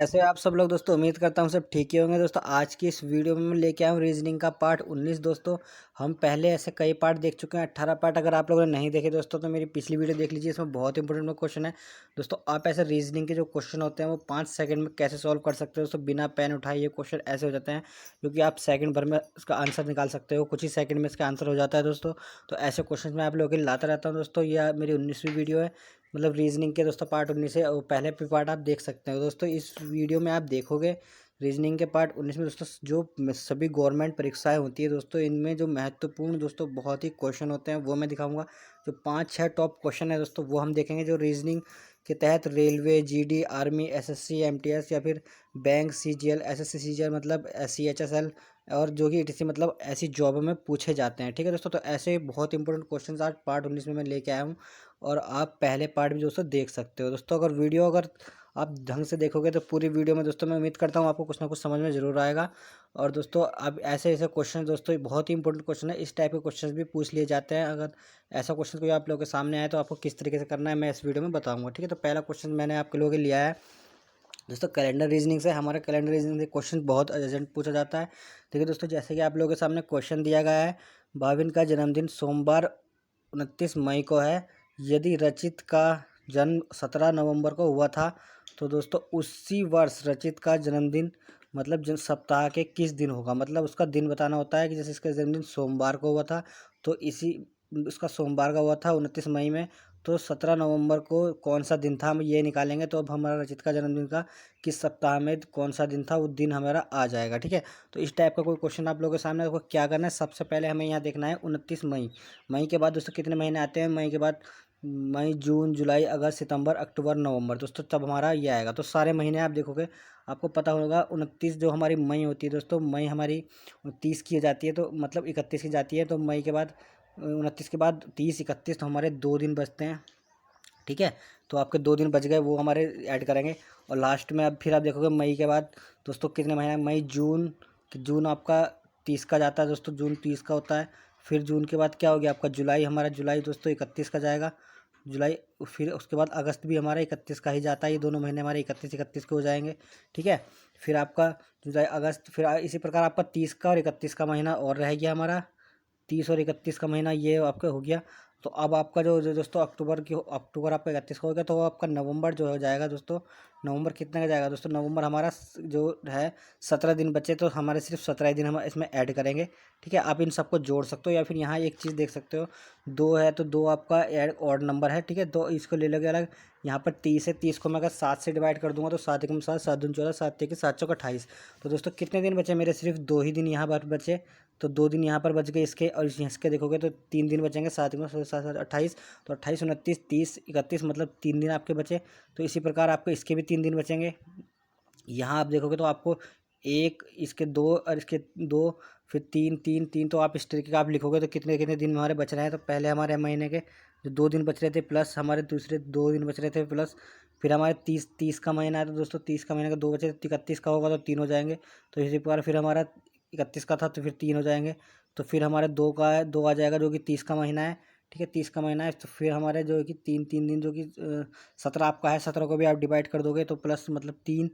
ऐसे आप सब लोग दोस्तों, उम्मीद करता हूँ सब ठीक ही होंगे। दोस्तों आज की इस वीडियो में मैं लेके आया हूँ रीजनिंग का पार्ट 19। दोस्तों हम पहले ऐसे कई पार्ट देख चुके हैं, 18 पार्ट। अगर आप लोगों ने नहीं देखे दोस्तों तो मेरी पिछली वीडियो देख लीजिए, इसमें बहुत इंपॉर्टेंट क्वेश्चन है। दोस्तों आप ऐसे रीजनिंग के जो क्वेश्चन होते हैं वो 5 सेकंड में कैसे सॉल्व कर सकते हो दोस्तों, बिना पेन उठाए। ये क्वेश्चन ऐसे हो जाते हैं क्योंकि आप सेकंड भर में इसका आंसर निकाल सकते हो, कुछ ही सेकंड में इसका आंसर हो जाता है दोस्तों। तो ऐसे क्वेश्चन मैं आप लोगों के लिए लाता रहता हूँ दोस्तों। यह मेरी 19वीं वीडियो है, मतलब रीजनिंग के दोस्तों पार्ट 19 है, और पहले भी पार्ट आप देख सकते हो दोस्तों। इस वीडियो में आप देखोगे रीजनिंग के पार्ट 19 में दोस्तों जो सभी गवर्नमेंट परीक्षाएं होती है दोस्तों, इनमें जो महत्वपूर्ण दोस्तों बहुत ही क्वेश्चन होते हैं वो मैं दिखाऊंगा। जो 5-6 टॉप क्वेश्चन है दोस्तों वो हम देखेंगे, जो रीजनिंग के तहत railway, GD, army, SSC, MTS या फिर बैंक, सीजीएल, एसएससी, सीजीएल मतलब सीएचएसएल, और जो कि ईटीसी मतलब ऐसी जॉब में पूछे जाते हैं। ठीक है दोस्तों, तो ऐसे बहुत इंपॉर्टेंट क्वेश्चन आज पार्ट 19 में मैं लेके आया हूँ, और आप पहले पार्ट भी दोस्तों देख सकते हो दोस्तों। अगर आप ढंग से देखोगे तो पूरी वीडियो में दोस्तों मैं उम्मीद करता हूँ आपको कुछ ना कुछ समझ में ज़रूर आएगा। और दोस्तों अब ऐसे ऐसे क्वेश्चन दोस्तों बहुत ही इंपॉर्टेंट क्वेश्चन है, इस टाइप के क्वेश्चन भी पूछ लिए जाते हैं। अगर ऐसा क्वेश्चन कोई आप लोगों के सामने आए तो आपको किस तरीके से करना है मैं इस वीडियो में बताऊँगा। ठीक है, तो पहला क्वेश्चन मैंने आपके लोगों के लिए लिया है दोस्तों कैलेंडर रीजनिंग से। हमारा कैलेंडर रीजनिंग से क्वेश्चन बहुत अर्जेंट पूछा जाता है। ठीक है दोस्तों, जैसे कि आप लोगों के सामने क्वेश्चन दिया गया है, भाविन का जन्मदिन सोमवार 29 मई को है। यदि रचित का जन्म 17 नवंबर को हुआ था तो दोस्तों उसी वर्ष रचित का जन्मदिन मतलब जन सप्ताह के किस दिन होगा, मतलब उसका दिन बताना होता है। कि जैसे इसका जन्मदिन सोमवार को हुआ था तो इसी उसका सोमवार का हुआ था 29 मई में, तो 17 नवंबर को कौन सा दिन था हम ये निकालेंगे। तो अब हमारा रचित का जन्मदिन का किस सप्ताह में कौन सा दिन था वो दिन हमारा आ जाएगा। ठीक है, तो इस टाइप का कोई क्वेश्चन आप लोगों के सामने, आपको क्या करना है सबसे पहले हमें यहाँ देखना है 29 मई। मई के बाद दोस्तों कितने महीने आते हैं, मई के बाद मई, जून, जुलाई, अगस्त, सितंबर, अक्टूबर, नवंबर दोस्तों, तब हमारा ये आएगा। तो सारे महीने आप देखोगे आपको पता होगा 29 जो हमारी मई होती है दोस्तों, मई हमारी 30 की जाती है, तो मतलब 31 की जाती है। तो मई के बाद 29 के बाद 30, 31, तो हमारे 2 दिन बचते हैं। ठीक है, तो आपके 2 दिन बच गए, वो हमारे ऐड करेंगे। और लास्ट में अब फिर आप देखोगे मई के बाद दोस्तों कितने महीने, मई, जून, जून आपका 30 का जाता है दोस्तों, जून 30 का होता है। फिर जून के बाद क्या हो गया आपका जुलाई, हमारा जुलाई दोस्तों 31 का जाएगा, जुलाई। फिर उसके बाद अगस्त भी हमारा 31 का ही जाता है, ये दोनों महीने हमारे 31 के हो जाएंगे। ठीक है, फिर आपका जुलाई, अगस्त, फिर इसी प्रकार आपका 30 का और 31 का महीना और रह गया हमारा, 30 और 31 का महीना ये आपका हो गया। तो अब आपका जो दोस्तों अक्टूबर आपका 31 का हो गया, तो वो आपका नवंबर जो हो जाएगा दोस्तों। नवंबर कितने का जाएगा दोस्तों, नवंबर हमारा जो है 17 दिन बचे, तो हमारे सिर्फ 17 दिन हम इसमें ऐड करेंगे। ठीक है, आप इन सबको जोड़ सकते हो, या फिर यहाँ एक चीज़ देख सकते हो, 2 है तो 2 आपका ऐड ऑड नंबर है। ठीक है, तो इसको ले लोगे अलग। यहाँ पर 30 है, 30 को मैं अगर 7 से डिवाइड कर दूंगा तो 7 एकम 7, 7 दूनी 14, 7 तेईस, 7 चौक 28। तो दोस्तों कितने दिन बचे मेरे, सिर्फ 2 ही दिन यहाँ पर बचे। तो 2 दिन यहाँ पर बच गए इसके, और इसके देखोगे तो 3 दिन बचेंगे, 7 में 7, 7, 28। तो 28, 29, 30, 31 मतलब 3 दिन आपके बचे। तो इसी प्रकार आपको इसके भी 3 दिन बचेंगे। यहाँ आप देखोगे तो आपको एक, इसके 2 और इसके 2, फिर 3, 3, 3, तो आप इस तरीके का आप लिखोगे तो कितने कितने दिन हमारे बच रहे हैं। तो पहले हमारे महीने के जो 2 दिन बच रहे थे, प्लस हमारे दूसरे 2 दिन बच रहे थे, प्लस फिर हमारे 30 का महीना है। तो दोस्तों 30 का महीने का 2 बचे, 31 का होगा तो 3 हो जाएंगे। तो इसी प्रकार फिर हमारा 31 का था तो फिर 3 हो जाएंगे। तो फिर हमारे 2 का है, 2 आ जाएगा जो कि 30 का महीना है। ठीक है, 30 का महीना है, तो फिर हमारे जो है कि 3 3 दिन जो कि 17 आपका है, 17 को भी आप डिवाइड कर दोगे तो प्लस मतलब 3,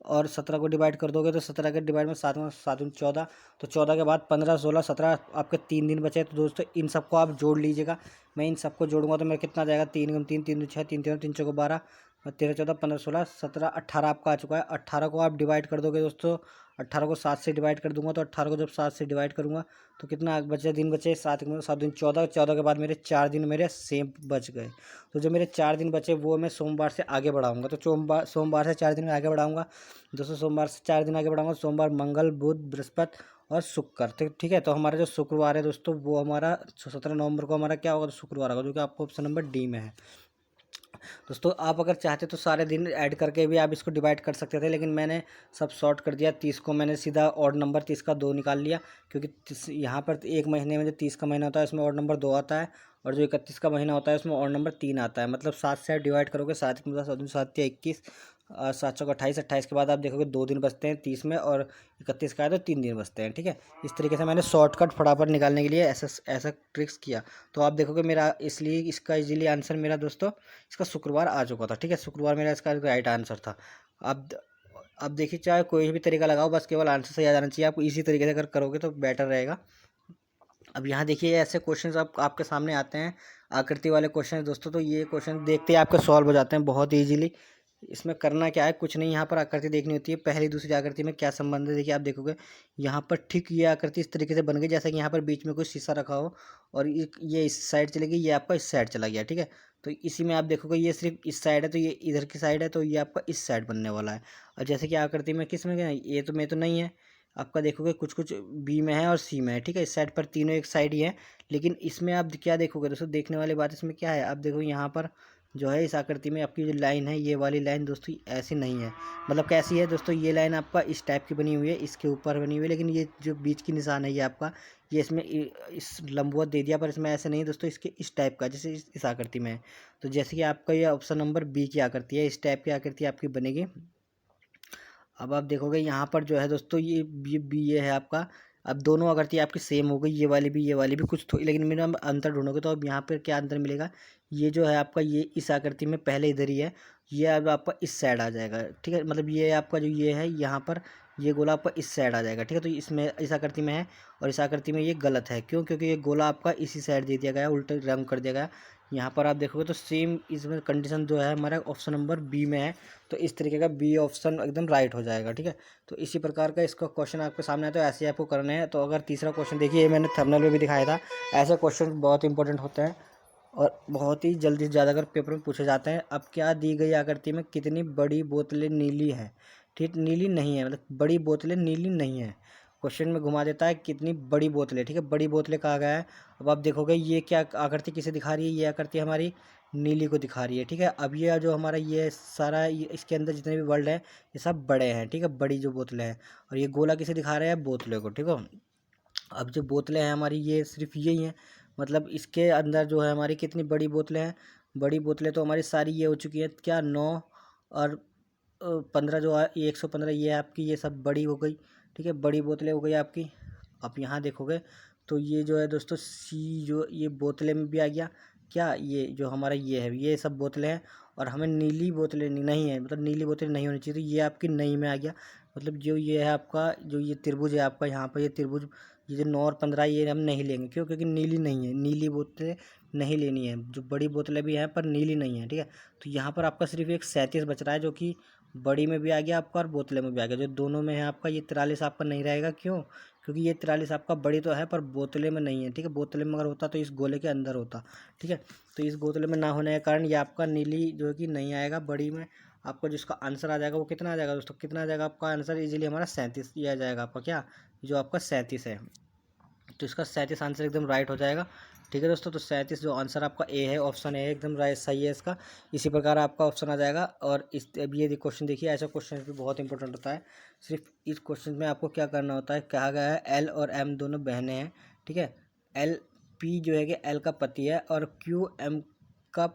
और 17 को डिवाइड कर दोगे तो 17 के डिवाइड में 7 में 7 14, तो 14 के बाद 15, 16, 17 आपके 3 दिन बचे। तो दोस्तों इन सबको आप जोड़ लीजिएगा। मैं इन सबको जोड़ूंगा तो मेरा कितना आ जाएगा, 3 3, 3 6, 3 3 3 चौको 12, 13 14 15 16 17 18 आपका आ चुका है। 18 को आप डिवाइड कर दोगे दोस्तों, 18 को 7 से डिवाइड कर दूंगा, तो 18 को जब 7 से डिवाइड करूंगा तो कितना बचे, दिन बचे 7, 7 दिन 14, 14 के बाद मेरे 4 दिन मेरे सेम बच गए। तो जो मेरे 4 दिन बचे वो मैं सोमवार से आगे बढ़ाऊंगा। तो सोमवार से 4 दिन में आगे बढ़ाऊंगा दोस्तों, सोमवार से 4 दिन आगे बढ़ाऊंगा, सोमवार, मंगल, बुध, बृहस्पति और शुक्र। तो ठीक है, तो हमारा जो शुक्रवार है दोस्तों वो हमारा 17 नवंबर को हमारा क्या होगा, तो शुक्रवार होगा, जो कि आपको ऑप्शन नंबर डी में है। दोस्तों आप अगर चाहते तो सारे दिन ऐड करके भी आप इसको डिवाइड कर सकते थे, लेकिन मैंने सब शॉर्ट कर दिया। 30 को मैंने सीधा ऑड नंबर 30 का 2 निकाल लिया, क्योंकि यहाँ पर एक महीने में जो 30 का महीना होता है उसमें ऑड नंबर 2 आता है, और जो 31 का महीना होता है उसमें ऑड नंबर 3 आता है। मतलब 7 से आप डिवाइड करोगे, 7 के मतलब 7 7 21, 7 चौक 28, 28 के बाद आप देखोगे 2 दिन बचते हैं 30 में, और 31 का है तो 3 दिन बचते हैं। ठीक है, इस तरीके से मैंने शॉर्टकट फटाफट निकालने के लिए ऐसा ऐसा ट्रिक्स किया। तो आप देखोगे मेरा इसलिए इसका इजीली आंसर मेरा दोस्तों इसका शुक्रवार आ चुका था। ठीक है, शुक्रवार मेरा इसका राइट आंसर था। अब अब देखिए चाहे कोई भी तरीका लगाओ, बस केवल आंसर सही आ जाना चाहिए आपको। इसी तरीके से अगर करोगे तो बेटर रहेगा। अब यहाँ देखिए ऐसे क्वेश्चंस आपके सामने आते हैं, आकृति वाले क्वेश्चन दोस्तों। तो ये क्वेश्चन देखते ही आपके सॉल्व हो जाते हैं बहुत ईजीली। इसमें करना क्या है, कुछ नहीं, यहाँ पर आकृति देखनी होती है, पहली दूसरी आकृति में क्या संबंध है। देखिए आप देखोगे यहाँ पर ठीक ये आकृति इस तरीके से बन गई, जैसा कि यहाँ पर बीच में कोई शीशा रखा हो और ये इस साइड चलेगी, ये आपका इस साइड चला गया, ठीक है। तो इसी में आप देखोगे ये सिर्फ इस साइड है, तो ये इधर की साइड है, तो ये आपका इस साइड बनने वाला है। और जैसे कि आकृति में किस में ये तो में तो नहीं है, आपका देखोगे कुछ कुछ बी में है और सी में है, ठीक है। इस साइड पर तीनों एक साइड ही है, लेकिन इसमें आप क्या देखोगे दोस्तों, देखने वाली बात इसमें क्या है, आप देखो यहाँ पर जो है इस आकृति में आपकी जो लाइन है, ये वाली लाइन दोस्तों ऐसी नहीं है। मतलब कैसी है दोस्तों, ये लाइन आपका इस टाइप की बनी हुई है, इसके ऊपर बनी हुई है, लेकिन ये जो बीच की निशान है ये आपका, ये इसमें इस लंबवत दे दिया, पर इसमें ऐसे नहीं दोस्तों, इसके इस टाइप का, जैसे इस आकृति में है। तो जैसे कि आपका ये ऑप्शन नंबर बी की आकृति है, इस टाइप की आकृति आपकी बनेगी। अब आप देखोगे यहाँ पर जो है दोस्तों, ये बी ये है आपका। अब दोनों आकृति आपकी सेम हो गई, ये वाली भी कुछ थोड़ी, लेकिन मेरा अंतर ढूंढोगे तो अब यहाँ पर क्या अंतर मिलेगा, ये जो है आपका ये इस आकृति में पहले इधर ही है, ये अब आपका इस साइड आ जाएगा, ठीक है। मतलब ये आपका जो ये है यहाँ पर, ये गोला आपका इस साइड आ जाएगा, ठीक है। तो इसमें इस आकृति में है और इस आकृति में ये गलत है, क्यों? क्योंकि ये गोला आपका इसी साइड दे दिया गया, उल्टे रंग कर दिया गया। यहाँ पर आप देखोगे तो सेम इसमें कंडीशन जो है हमारा ऑप्शन नंबर बी में है, तो इस तरीके का बी ऑप्शन एकदम राइट हो जाएगा, ठीक है। तो इसी प्रकार का इसका क्वेश्चन आपके सामने है, तो ऐसे ही आपको करने हैं। तो अगर तीसरा क्वेश्चन देखिए, ये मैंने थंबनेल में भी दिखाया था, ऐसे क्वेश्चन बहुत इंपॉर्टेंट होते हैं और बहुत ही जल्दी से ज़्यादा अगर पेपर में पूछे जाते हैं। अब क्या दी गई आकृति में कितनी बड़ी बोतलें नीली हैं, ठीक, नीली नहीं है, मतलब बड़ी बोतलें नीली नहीं है। क्वेश्चन में घुमा देता है कितनी बड़ी बोतलें, ठीक है, बड़ी बोतलें कहा गया है। अब आप देखोगे ये क्या आकृति किसे दिखा रही है, ये आकृति हमारी नीली को दिखा रही है, ठीक है। अब ये जो हमारा ये सारा इसके अंदर जितने भी वर्ड हैं ये सब बड़े हैं, ठीक है, बड़ी जो बोतलें हैं। और ये गोला किसे दिखा रहा है, बोतलें को, ठीक है। अब जो बोतलें हैं हमारी ये सिर्फ यही हैं, मतलब इसके अंदर जो है हमारी कितनी बड़ी बोतलें हैं, बड़ी बोतलें तो हमारी सारी ये हो चुकी हैं क्या, 9 और 15 जो 115 ये आपकी ये सब बड़ी हो गई, ठीक है, बड़ी बोतलें हो गई आपकी। अब यहाँ देखोगे तो ये जो है दोस्तों सी, जो ये बोतलें में भी आ गया क्या, ये जो हमारा ये है, ये सब बोतलें हैं। और हमें नीली बोतलें नहीं है, मतलब नीली बोतलें नहीं होनी चाहिए, तो ये आपकी नहीं में आ गया। मतलब जो ये है आपका, जो ये त्रिभुज है आपका, यहाँ पर ये त्रिभुज, ये जो 9 और 15 ये हम नहीं लेंगे, क्यों? क्योंकि नीली नहीं है, नीली बोतलें नहीं लेनी है। जो बड़ी बोतलें भी हैं पर नीली नहीं है, ठीक है। तो यहाँ पर आपका सिर्फ एक 37 बच रहा है, जो कि बड़ी में भी आ गया आपका और बोतले में भी आ गया। जो दोनों में है आपका, ये 43 आपका नहीं रहेगा, क्यों? क्योंकि ये 43 आपका बड़ी तो है पर बोतले में नहीं है, ठीक है। बोतले में अगर होता तो इस गोले के अंदर होता, ठीक है। तो इस गोतले में ना होने के कारण ये आपका नीली जो है कि नहीं आएगा। बड़ी में आपका जिसका आंसर आ जाएगा वो कितना आ जाएगा दोस्तों, कितना आ जाएगा आपका आंसर, इजीली हमारा 37 ये आ जाएगा आपका, क्या, जो आपका 37 है। तो इसका 37 आंसर एकदम राइट हो जाएगा, ठीक है दोस्तों। तो 37 जो आंसर आपका ए है, ऑप्शन ए एकदम राइट सही है इसका। इसी प्रकार आपका ऑप्शन आ जाएगा। और इस अब ये क्वेश्चन देखिए, ऐसा क्वेश्चन भी बहुत इंपॉर्टेंट होता है। सिर्फ इस क्वेश्चन में आपको क्या करना होता है, कहा गया है एल और एम दोनों बहनें हैं, ठीक है। एल पी जो है कि एल का पति है और क्यू एम का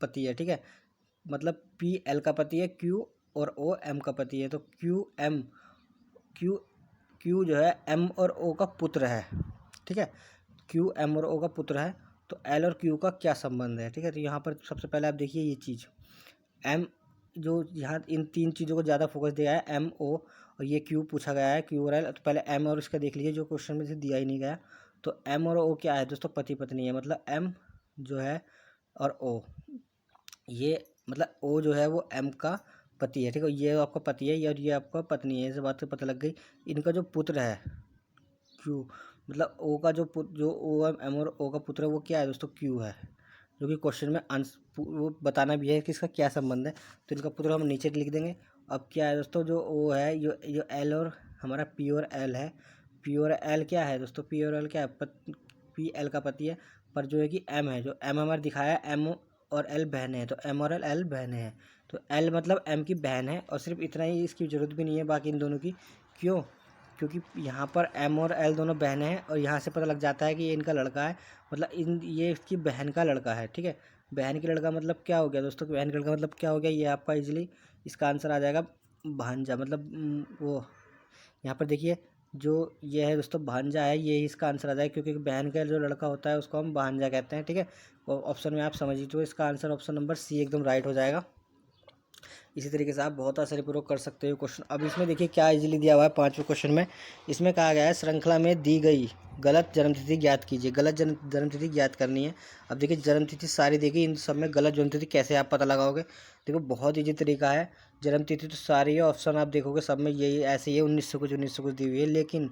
पति है, ठीक है। मतलब पी एल का पति है, क्यू और ओ एम का पति है। तो क्यू क्यू जो है एम और ओ का पुत्र है, ठीक है। क्यू एम और ओ का पुत्र है, तो एल और क्यू का क्या संबंध है, ठीक है। तो यहाँ पर सबसे पहले आप देखिए ये चीज़, एम जो यहाँ इन तीन चीज़ों को ज़्यादा फोकस दिया है, एम ओ और ये क्यू पूछा गया है, क्यू और एल। तो पहले एम और इसका देख लीजिए, जो क्वेश्चन में से दिया ही नहीं गया। तो एम और ओ क्या है दोस्तों, पति पत्नी है। मतलब एम जो है और ओ, ये मतलब ओ जो है वो एम का पति है, ठीक है। ये आपका पति है और ये आपका पत्नी है, इस बात से पता लग गई। इनका जो पुत्र है क्यू, मतलब ओ का जो जो ओ एम और ओ का पुत्र है वो क्या है दोस्तों, क्यू है। जो कि क्वेश्चन में आंसर वो बताना भी है कि इसका क्या संबंध है। तो इनका पुत्र हम नीचे लिख देंगे। अब क्या है दोस्तों, जो ओ है, जो एल और हमारा पी और एल है, पी और एल क्या है दोस्तों, पी और एल क्या है, पी एल का पति है। पर जो है कि एम है, जो एम हमारे दिखाया है, एम और एल बहन है, तो एम और एल बहन है। तो एल मतलब एम की बहन है, और सिर्फ इतना ही, इसकी ज़रूरत भी नहीं है बाकी इन दोनों की। क्यों? क्योंकि यहाँ पर एम और एल दोनों बहनें हैं और यहाँ से पता लग जाता है कि ये इनका लड़का है, मतलब ये इसकी बहन का लड़का है, ठीक है। बहन की लड़का मतलब क्या हो गया दोस्तों, बहन का लड़का मतलब क्या हो गया, ये आपका इजीली इसका आंसर आ जाएगा भांजा। मतलब वो यहाँ पर देखिए, जो ये है दोस्तों भांजा है, ये इसका आंसर आ जाएगा, क्योंकि बहन का जो लड़का होता है उसको हम भांजा कहते हैं, ठीक है। और ऑप्शन में आप समझिए, तो इसका आंसर ऑप्शन नंबर सी एकदम राइट हो जाएगा। इसी तरीके से आप बहुत आसानी पूर्वक कर सकते हो क्वेश्चन। अब इसमें देखिए क्या इजीली दिया हुआ है 5वें क्वेश्चन में। इसमें कहा गया है श्रृंखला में दी गई गलत जन्मतिथि ज्ञात कीजिए। गलत जन्मतिथि ज्ञात करनी है। अब देखिए जन्मतिथि सारी देखिए, इन सब में गलत जन्मतिथि कैसे आप पता लगाओगे। देखो बहुत ईजी तरीका है। जन्मतिथि तो सारी है, ऑप्शन आप देखोगे सब में यही ऐसे ही है, 1900 कुछ दी हुई है। लेकिन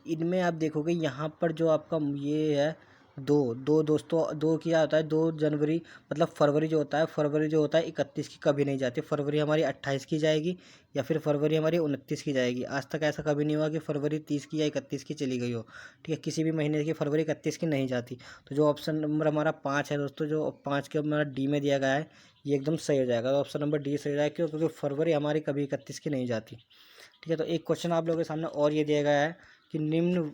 इनमें आप देखोगे यहाँ पर जो आपका ये है दो दो दोस्तों, दो क्या होता है, 2 जनवरी मतलब फरवरी जो होता है, फरवरी जो होता है 31 की कभी नहीं जाती। फरवरी हमारी 28 की जाएगी या फिर फरवरी हमारी 29 की जाएगी। आज तक ऐसा कभी नहीं हुआ कि फरवरी 30 की या 31 की चली गई हो। ठीक है, किसी भी महीने की फरवरी 31 की नहीं जाती। तो जो ऑप्शन नंबर हमारा 5 है दोस्तों, जो 5 के हमारा डी में दिया गया है, ये एकदम सही हो जाएगा। तो ऑप्शन नंबर डी सही हो जाएगा। क्यों? क्योंकि फरवरी हमारी कभी 31 की नहीं जाती। ठीक है, तो एक क्वेश्चन आप लोगों के सामने और ये दिया गया है कि निम्न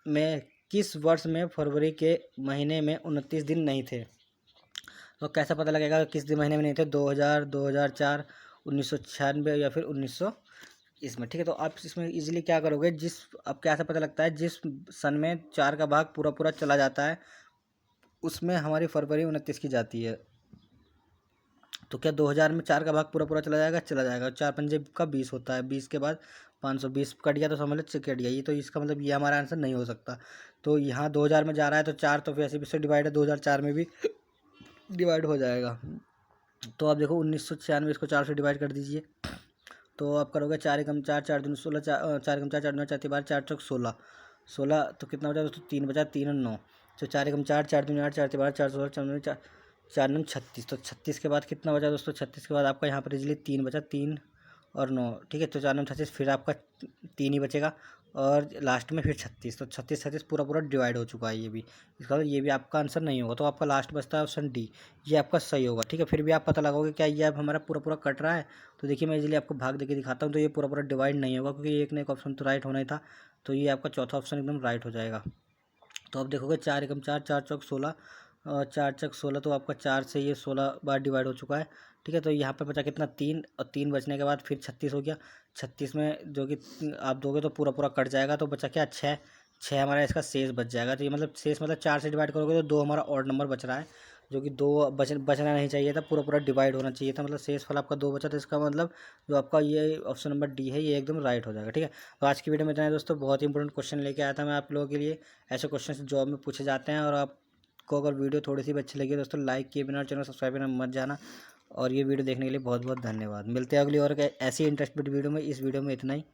में किस वर्ष में फरवरी के महीने में 29 दिन नहीं थे। तो कैसे पता लगेगा किस दिन महीने में नहीं थे? 2000, 2004, 1996 या फिर 1900 इसमें। ठीक है, तो आप इसमें इजीली क्या करोगे, जिस अब कैसे पता लगता है, जिस सन में 4 का भाग पूरा पूरा चला जाता है उसमें हमारी फरवरी 29 की जाती है। तो क्या 2000 में 4 का भाग पूरा पूरा चला जाएगा? चला जाएगा। 4 पंजे का 20 होता है, 20 के बाद 520 कट गया तो समझ लो कट गया। ये तो इसका मतलब ये हमारा आंसर नहीं हो सकता। तो यहाँ 2000 में जा रहा है तो 4 तो वैसे भी से डिवाइड है, 2004 में भी डिवाइड हो जाएगा। तो आप देखो 1996 इसको 4 से डिवाइड कर दीजिए। तो आप करोगे 4 एकम 4, 4 दूनी 16, 4 एकम 4, 4 दूनी 4, 4 4 चौक 16, 16 तो कितना बचा दोस्तों? 3 बचा, 3 और 9। तो 4 एकम 4, 4 दूनी 8, 4 4 4 16, 4 दूनी 4, 4 9 36। तो 36 के बाद कितना बचा दोस्तों? 36 के बाद आपका यहाँ पर इजली 3 बचा, 3 और 9। ठीक है, तो 4 9 36, फिर आपका 3 ही बचेगा और लास्ट में फिर 36। तो 36 36 पूरा पूरा डिवाइड हो चुका है ये भी। इसका मतलब ये भी आपका आंसर नहीं होगा। तो आपका लास्ट बचता है ऑप्शन डी, ये आपका सही होगा। ठीक है, फिर भी आप पता लगाओगे क्या ये अब हमारा पूरा पूरा कट रहा है। तो देखिए मैं इजीली आपको भाग देके दिखाता हूँ। तो ये पूरा पूरा डिवाइड नहीं होगा क्योंकि एक ना एक ऑप्शन तो राइट होना ही था। तो ये आपका चौथा ऑप्शन एकदम राइट हो जाएगा। तो आप देखोगे 4 एकम 4, 4 चौक 16 और 4 चौक 16, तो आपका 4 से ये 16 बार डिवाइड हो चुका है। ठीक है, तो यहाँ पे बचा कितना? 3, और 3 बचने के बाद फिर 36 हो गया। 36 में जो कि आप दोगे तो पूरा पूरा कट जाएगा। तो बचा क्या? 6, 6 हमारा इसका शेष बच जाएगा। तो ये मतलब शेष मतलब 4 से डिवाइड करोगे तो 2 हमारा ऑड नंबर बच रहा है, जो कि 2 बचना नहीं चाहिए था, पूरा पूरा डिवाइड होना चाहिए था। मतलब शेष फल आपका 2 बचा, तो इसका मतलब जो आपका ये ऑप्शन नंबर डी है ये एकदम राइट हो जाएगा। ठीक है, तो आज की वीडियो में इतना है दोस्तों। बहुत ही इंपॉर्टेंट क्वेश्चन लेके आया था मैं आप लोगों के लिए। ऐसे क्वेश्चन जॉब में पूछे जाते हैं। और आपको अगर वीडियो थोड़ी सी भी अच्छी लगी दोस्तों, लाइक किए बिना चैनल सब्सक्राइब करना मत जाना। और ये वीडियो देखने के लिए बहुत बहुत धन्यवाद। मिलते हैं अगली और ऐसी इंटरेस्टिंग वीडियो में। इस वीडियो में इतना ही।